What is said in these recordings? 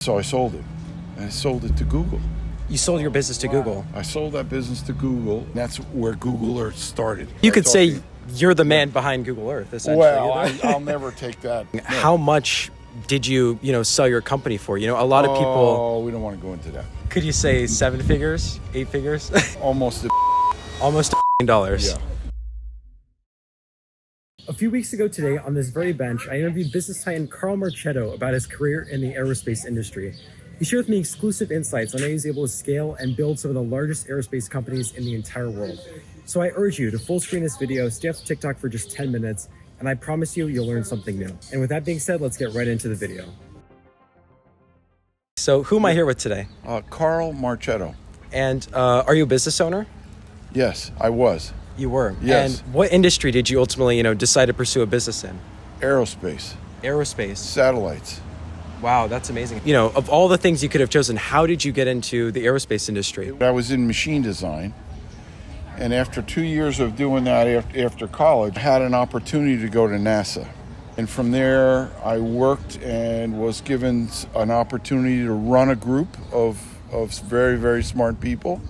So I sold it. And I sold it to Google. You sold your business to Google. I sold that business to Google. That's where Google Earth started. You could say you're the man behind Google Earth, essentially. Well, I'll never take that. No. How much did you sell your company for? A lot of people... Oh, we don't want to go into that. Could you say 7 figures, 8 figures? Almost Almost $1 yeah. A few weeks ago today, on this very bench, I interviewed business titan Carl Marchetto about his career in the aerospace industry. He shared with me exclusive insights on how he's able to scale and build some of the largest aerospace companies in the entire world. So I urge you to full screen this video, stay off TikTok for just 10 minutes, and I promise you'll learn something new. And with that being said, let's get right into the video. So who am I here with today? Carl Marchetto. And are you a business owner? Yes, I was. You were? Yes. And what industry did you ultimately, decide to pursue a business in? Aerospace. Aerospace. Satellites. Wow, that's amazing. Of all the things you could have chosen, how did you get into the aerospace industry? I was in machine design, and after 2 years of doing that after college, I had an opportunity to go to NASA. And from there, I worked and was given an opportunity to run a group of very, very smart people.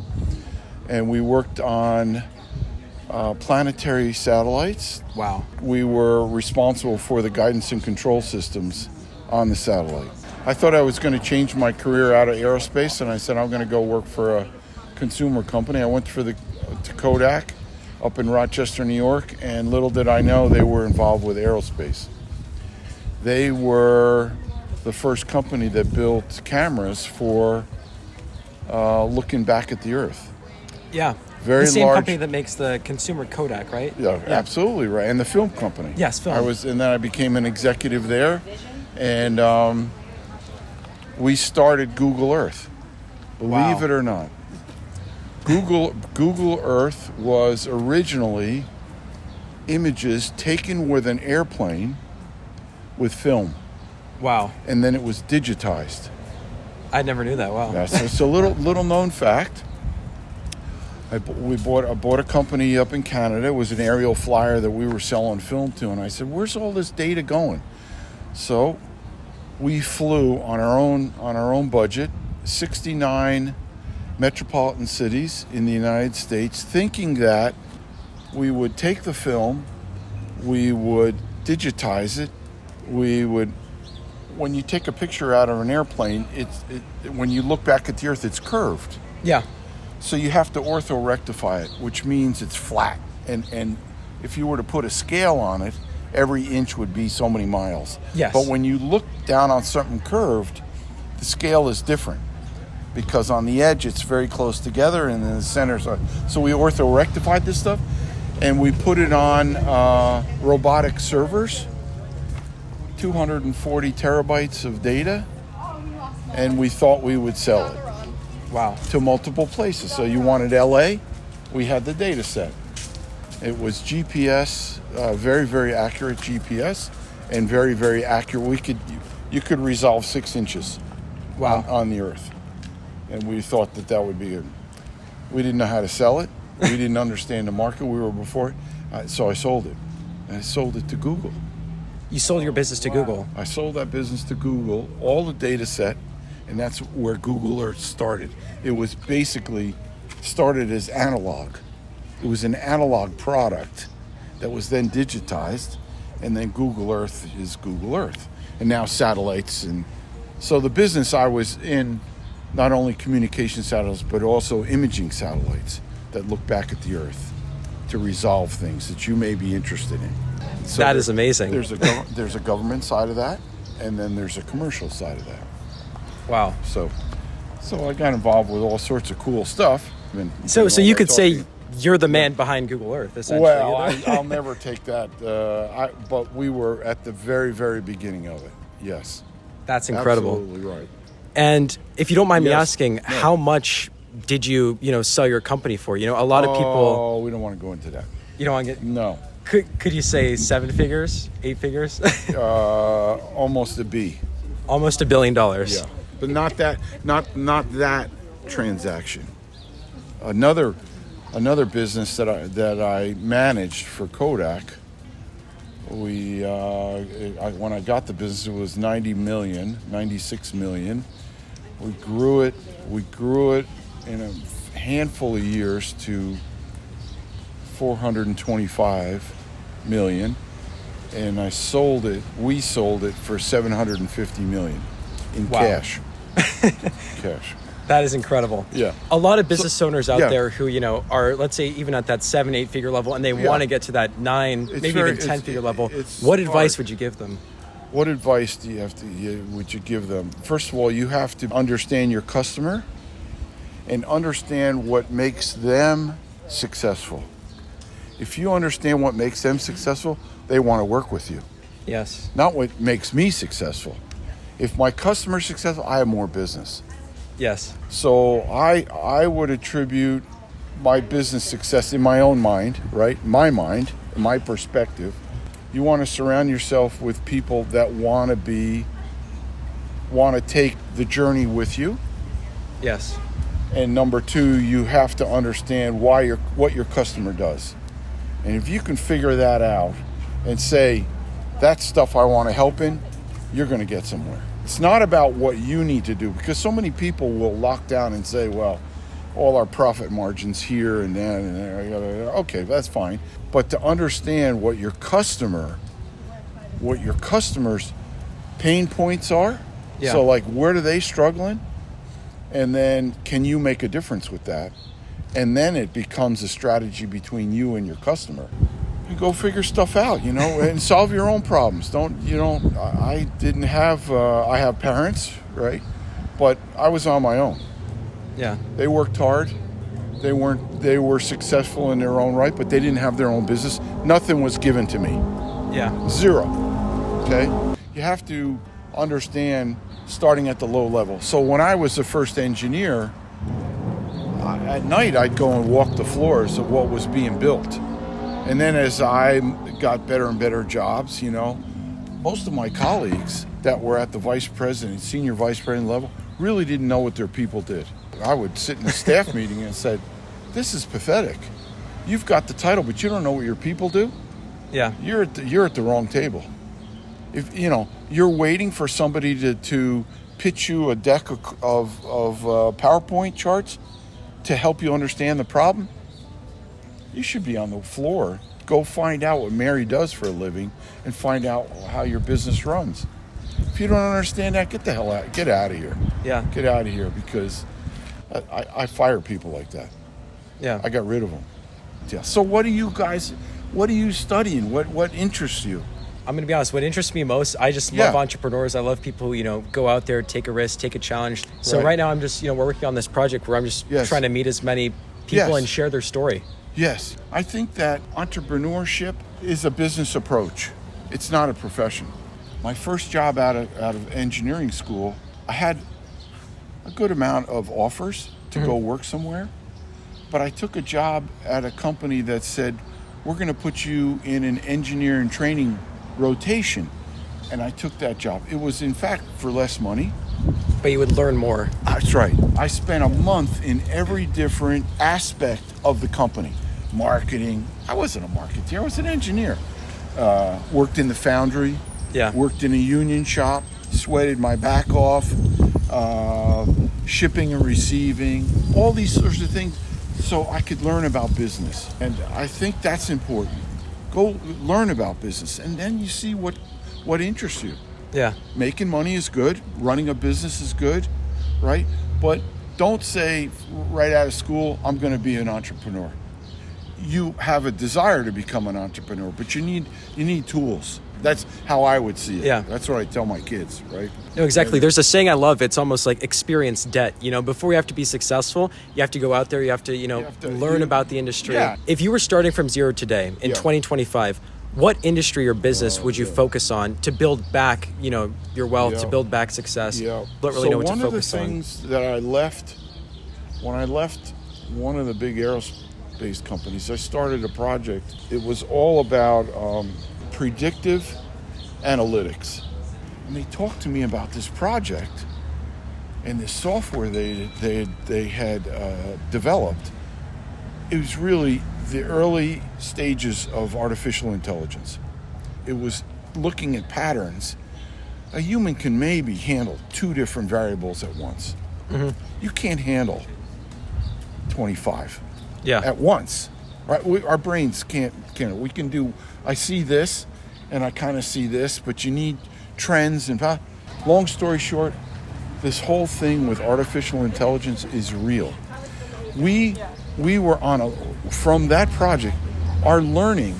And we worked on planetary satellites. Wow. We were responsible for the guidance and control systems on the satellite. I thought I was going to change my career out of aerospace, and I said I'm going to go work for a consumer company. I went to Kodak up in Rochester, New York, and little did I know they were involved with aerospace. They were the first company that built cameras for looking back at the Earth. Yeah. Very the same large company that makes the consumer Kodak, right? Yeah, absolutely right. And the film company. Yes, film. And then I became an executive there, and we started Google Earth. Believe it or not, Google Earth was originally images taken with an airplane with film. Wow. And then it was digitized. I never knew that. Wow. That's it's a little known fact. I bought a company up in Canada. It was an aerial flyer that we were selling film to, and I said, "Where's all this data going?" So we flew on our own budget, 69 metropolitan cities in the United States, thinking that we would take the film, we would digitize it, when you take a picture out of an airplane, when you look back at the Earth, it's curved. Yeah. So you have to ortho-rectify it, which means it's flat. And if you were to put a scale on it, every inch would be so many miles. Yes. But when you look down on something curved, the scale is different, because on the edge it's very close together, and in the center. So we ortho-rectified this stuff, and we put it on robotic servers, 240 terabytes of data, and we thought we would sell it. Wow. To multiple places. So you wanted LA, we had the data set. It was GPS, very, very accurate GPS, and very, very accurate. You could resolve 6 inches. Wow. on the Earth. And we thought that would be good. We didn't know how to sell it. We didn't understand the market. We were before it. So I sold it. And I sold it to Google. You sold your business to Google. I sold that business to Google, all the data set, and that's where Google Earth started. It was basically started as analog. It was an analog product that was then digitized, and then Google Earth is Google Earth. And now satellites. And so the business I was in, not only communication satellites, but also imaging satellites that look back at the Earth to resolve things that you may be interested in. So that is amazing. There's a government side of that, and then there's a commercial side of that. Wow. So I got involved with all sorts of cool stuff. So you could say you're the man behind Google Earth, essentially. Well, I'll never take that. But we were at the very, very beginning of it. Yes. That's incredible. Absolutely right. And if you don't mind me asking, how much did you sell your company for? A lot of people. Oh, we don't want to go into that. You don't want to get. No. Could you say 7 figures, 8 figures? Almost a B. Almost $1 billion. Yeah, but not that transaction. Another business that I managed for Kodak. When I got the business, it was 96 million, We grew it in a handful of years to 425 million, and we sold it for 750 million in cash. Cash. That is incredible. Yeah. A lot of business owners out yeah. there who, are, let's say, even at that 7-8 figure level, and they want to get to that 9, maybe even 10 figure level. What advice would you give them? What advice would you give them? First of all, you have to understand your customer and understand what makes them successful. If you understand what makes them successful, they want to work with you. Yes. Not what makes me successful. If my customer's successful, I have more business. Yes. So I would attribute my business success in my own mind, right? My mind, my perspective. You want to surround yourself with people that want to take the journey with you. Yes. And number 2, you have to understand what your customer does. And if you can figure that out and say, that's stuff I want to help in, you're going to get somewhere. It's not about what you need to do, because so many people will lock down and say, well, all our profit margins here and then and there. Okay, that's fine. But to understand what your customer's pain points are, so like where do they struggling? And then can you make a difference with that? And then it becomes a strategy between you and your customer. You go figure stuff out, and solve your own problems. I have parents, right? But I was on my own. Yeah. They worked hard. They were successful in their own right, but they didn't have their own business. Nothing was given to me. Yeah. 0. Okay? You have to understand starting at the low level. So when I was the first engineer, at night I'd go and walk the floors of what was being built. And then as I got better and better jobs, most of my colleagues that were at the vice president, senior vice president level, really didn't know what their people did. I would sit in a staff meeting and said, this is pathetic. You've got the title, but you don't know what your people do? Yeah. You're at the wrong table. If you're waiting for somebody to pitch you a deck of PowerPoint charts to help you understand the problem, you should be on the floor. Go find out what Mary does for a living and find out how your business runs. If you don't understand that, get out of here. Yeah. Get out of here, because I fire people like that. Yeah. I got rid of them. Yeah. So what are you studying? What interests you? I'm going to be honest. What interests me most, I just love entrepreneurs. I love people who, go out there, take a risk, take a challenge. So right now I'm just, we're working on this project where I'm just trying to meet as many people and share their story. Yes. I think that entrepreneurship is a business approach. It's not a profession. My first job out of engineering school, I had a good amount of offers to go work somewhere, but I took a job at a company that said, we're going to put you in an engineering training rotation. And I took that job. It was, in fact, for less money. But you would learn more. That's right. I spent a month in every different aspect of the company. Marketing. I wasn't a marketeer. I was an engineer. Worked in the foundry. Yeah. Worked in a union shop. Sweated my back off. Shipping and receiving. All these sorts of things, so I could learn about business. And I think that's important. Go learn about business, and then you see what interests you. Yeah. Making money is good. Running a business is good, right? But don't say right out of school, I'm going to be an entrepreneur. You have a desire to become an entrepreneur, but you need tools. That's how I would see it. Yeah. That's what I tell my kids, right? No, exactly. There's a saying I love. It's almost like experience debt. Before you have to be successful, you have to go out there. You have to, learn about the industry. Yeah. If you were starting from zero today in 2025, what industry or business would you focus on to build back, your wealth, to build back success? Yeah. Don't really know what to focus on. One of the things that I left, when I left one of the big aerospace companies, I started a project. It was all about predictive analytics. And they talked to me about this project and this software they had developed. It was really the early stages of artificial intelligence. It was looking at patterns. A human can maybe handle 2 different variables at once. You can't handle 25 Yeah. at once, right? Our brains can't. We can do. I see this, and I kind of see this, but you need trends and. Long story short, this whole thing with artificial intelligence is real. We were on from that project. Our learning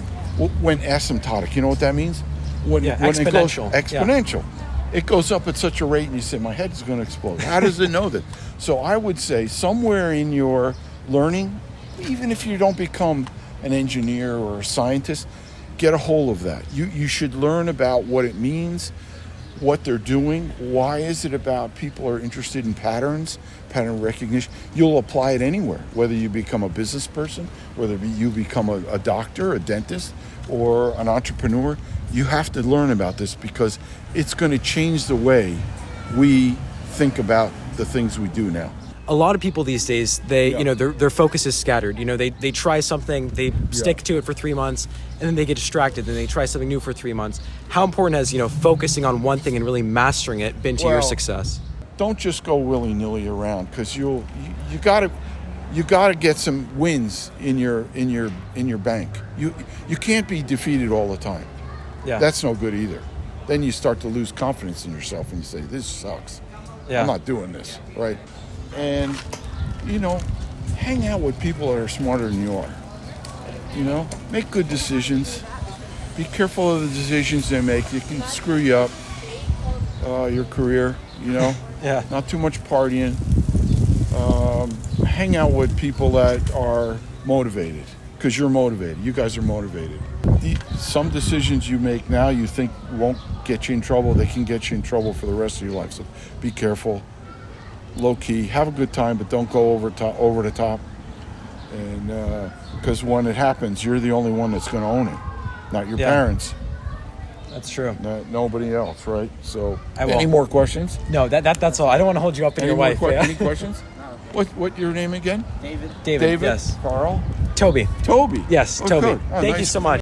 went asymptotic. You know what that means? When exponential. It goes exponential. It goes up at such a rate, and you say, "My head's going to explode." How does it know that? So I would say somewhere in your learning, even if you don't become an engineer or a scientist, get a hold of that. You should learn about what it means, what they're doing. Why is it about people are interested in patterns, pattern recognition? You'll apply it anywhere, whether you become a business person, whether you become a doctor, a dentist, or an entrepreneur. You have to learn about this because it's going to change the way we think about the things we do now. A lot of people these days, their focus is scattered. They try something, they stick to it for 3 months, and then they get distracted, and they try something new for 3 months. How important has focusing on one thing and really mastering it been to your success? Don't just go willy-nilly around, because you gotta get some wins in your bank. You can't be defeated all the time. Yeah, that's no good either. Then you start to lose confidence in yourself, and you say, "This sucks. I'm not doing this," right? And, hang out with people that are smarter than you are. Make good decisions. Be careful of the decisions they make. It can screw you up, your career, Yeah. Not too much partying. Hang out with people that are motivated, because you're motivated. You guys are motivated. Some decisions you make now you think won't get you in trouble. They can get you in trouble for the rest of your life. So be careful. Low key, have a good time, but don't go over the top. And because when it happens, you're the only one that's going to own it, not your parents. That's true. Nobody else, right? So, I will. Any more questions? No, that's all. I don't want to hold you up in your wife. Any questions? What your name again? David. Yes. Carl. Toby. Toby. Yes, Oh, Toby. good. Oh, Thank nice. you so much.